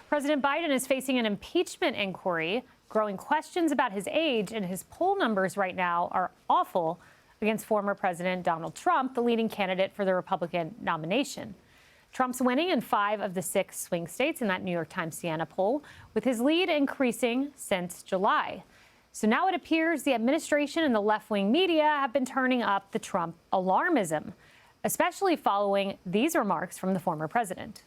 President Biden is facing an impeachment inquiry. Growing questions about his age, and his poll numbers right now are awful against former President Donald Trump, the leading candidate for the Republican nomination. Trump's winning in 5 of the 6 swing states in that New York Times Siena poll, with his lead increasing since July. So now it appears the administration and the left-wing media have been turning up the Trump alarmism, especially following these remarks from the former president.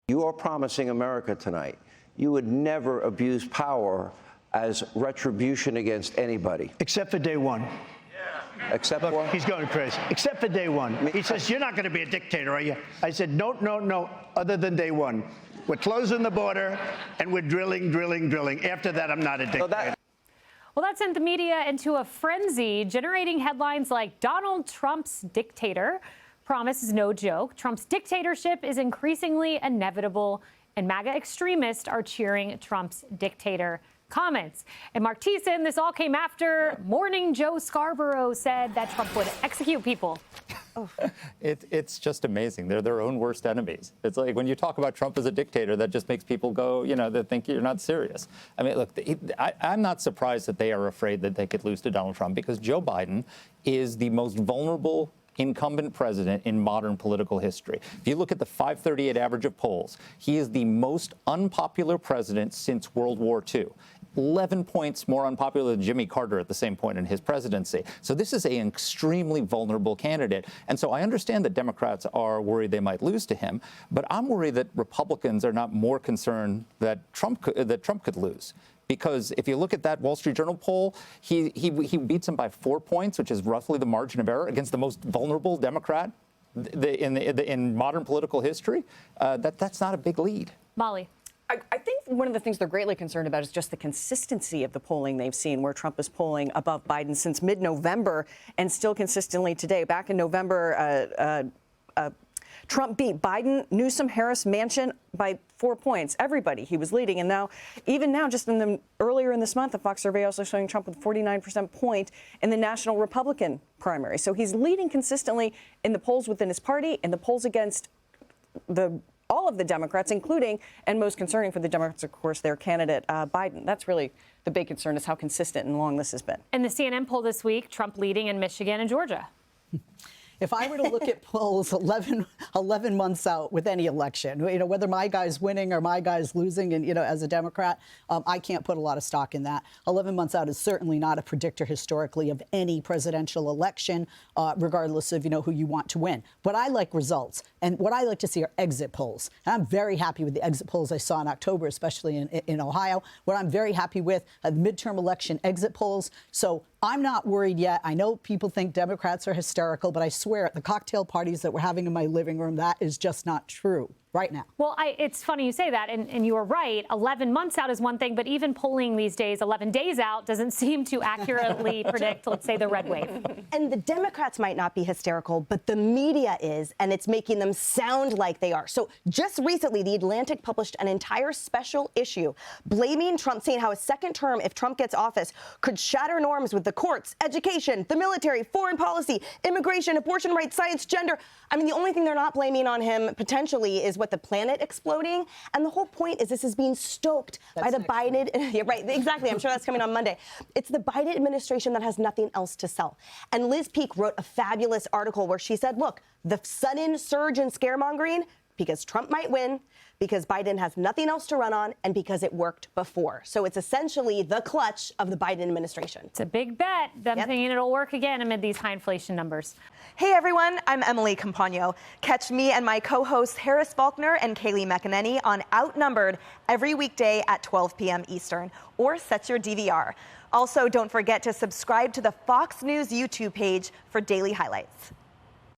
You are promising America tonight you would never abuse power as retribution against anybody. Except for day one. Except Look, what? he's going crazy. Except for day one. He says, you're not going to be a dictator, are you? I said, no, no, no, other than day one. We're closing the border, and we're drilling. After that, I'm not a dictator. Well, that sent the media into a frenzy, generating headlines like Donald Trump's dictator. Promise is no joke. Trump's dictatorship is increasingly inevitable, and MAGA extremists are cheering Trump's dictator comments. And Mark Thiessen, this all came after Morning Joe Scarborough said that Trump would execute people. It's just amazing. They're their own worst enemies. It's like when you talk about Trump as a dictator, that just makes people go, they think you're not serious. I mean, look, I'm not surprised that they are afraid that they could lose to Donald Trump, because Joe Biden is the most vulnerable incumbent president in modern political history. If you look at the 538 average of polls, he is the most unpopular president since World War II. 11 points more unpopular than Jimmy Carter at the same point in his presidency. So this is an extremely vulnerable candidate. And so I understand that Democrats are worried they might lose to him, but I'm worried that Republicans are not more concerned that Trump could lose. Because if you look at that Wall Street Journal poll, he beats him by 4 points, which is roughly the margin of error, against the most vulnerable Democrat in modern political history. That's not a big lead. Molly. I think one of the things they're greatly concerned about is just the consistency of the polling they've seen, where Trump is polling above Biden since mid-November and still consistently today. Back in November, Trump beat Biden, Newsom, Harris, Manchin by 4 points. Everybody, he was leading. And now, even now, just earlier in this month, the Fox survey also showing Trump with 49% point in the national Republican primary. So he's leading consistently in the polls within his party and the polls against all of the Democrats, including, and most concerning for the Democrats, of course, their candidate, Biden. That's really the big concern, is how consistent and long this has been. In the CNN poll this week, Trump leading in Michigan and Georgia. If I were to look at polls 11 months out with any election, whether my guy's winning or my guy's losing, and, as a Democrat, I can't put a lot of stock in that. 11 months out is certainly not a predictor historically of any presidential election, regardless of, who you want to win. But I like results. And what I like to see are exit polls. And I'm very happy with the exit polls I saw in October, especially in Ohio. What I'm very happy with are the midterm election exit polls. So I'm not worried yet. I know people think Democrats are hysterical, but I swear at the cocktail parties that we're having in my living room, that is just not true right now. Well, it's funny you say that, and you are right. 11 months out is one thing, but even polling these days, 11 days out, doesn't seem to accurately predict, let's say, the red wave. And the Democrats might not be hysterical, but the media is, and it's making them sound like they are. So just recently, The Atlantic published an entire special issue blaming Trump, saying how a second term, if Trump gets office, could shatter norms with the courts, education, the military, foreign policy, immigration, abortion rights, science, gender. I mean, the only thing they're not blaming on him potentially is what the planet exploding. And the whole point is this is being stoked by the Biden. Yeah, right, exactly. I'm sure that's coming on Monday. It's the Biden administration that has nothing else to sell. And Liz Peek wrote a fabulous article where she said, look, the sudden surge in scaremongering, because Trump might win, because Biden has nothing else to run on, and because it worked before. So it's essentially the clutch of the Biden administration. It's a big bet, them thinking it'll work again amid these high inflation numbers. Hey everyone, I'm Emily Campagno. Catch me and my co-hosts Harris Faulkner and Kaylee McEnany on Outnumbered every weekday at 12 p.m. Eastern, or set your DVR. Also, don't forget to subscribe to the Fox News YouTube page for daily highlights.